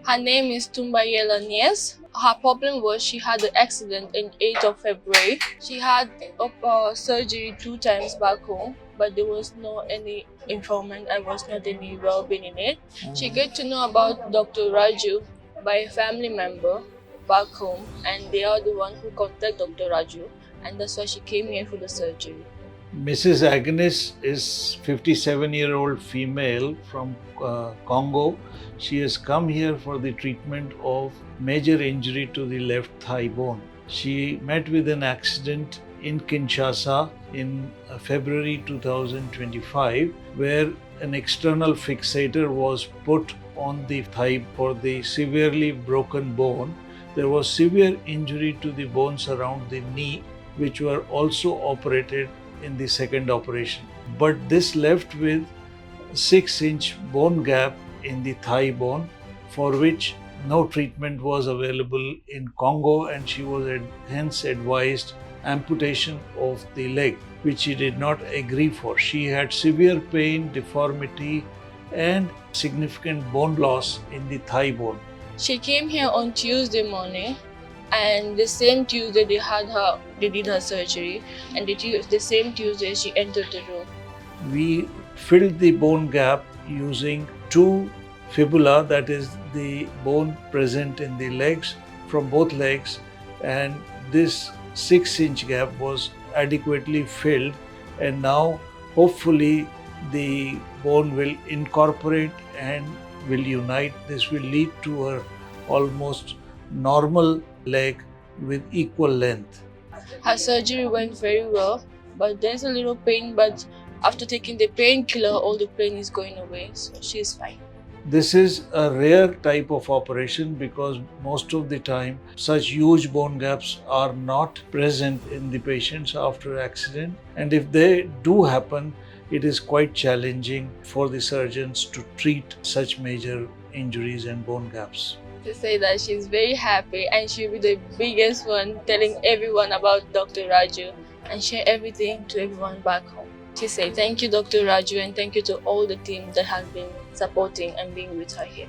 Her name is Tumbayela Nies. Her problem was she had an accident in 8th of February. She had surgery 2 times back home, but there was no any informant and was not any well-being in it. She got to know about Dr. Raju by a family member back home, and they are the one who contacted Dr. Raju, and that's why she came here for the surgery. Mrs. Agnes is 57-year-old female from Congo. She has come here for the treatment of major injury to the left thigh bone. She met with an accident in Kinshasa in February 2025, where an external fixator was put on the thigh for the severely broken bone. There was severe injury to the bones around the knee, which were also operated in the second operation. But this left with 6-inch bone gap in the thigh bone, for which no treatment was available in Congo, and she was hence advised amputation of the leg, which she did not agree for. She had severe pain, deformity, and significant bone loss in the thigh bone. She came here on Tuesday morning, and the same Tuesday they did her surgery, and the same Tuesday she entered the room. We filled the bone gap using 2 fibula, that is the bone present in the legs, from both legs, and this 6-inch gap was adequately filled, and now hopefully the bone will incorporate and will unite. This will lead to a almost normal leg with equal length. Her surgery went very well, but there's a little pain, but after taking the painkiller, all the pain is going away, so she's fine. This is a rare type of operation because most of the time such huge bone gaps are not present in the patients after accident, and if they do happen, it is quite challenging for the surgeons to treat such major injuries and bone gaps. To say that she's very happy and she'll be the biggest one telling everyone about Dr. Raju and share everything to everyone back home. She said thank you Dr. Raju and thank you to all the team that has been supporting and being with her here.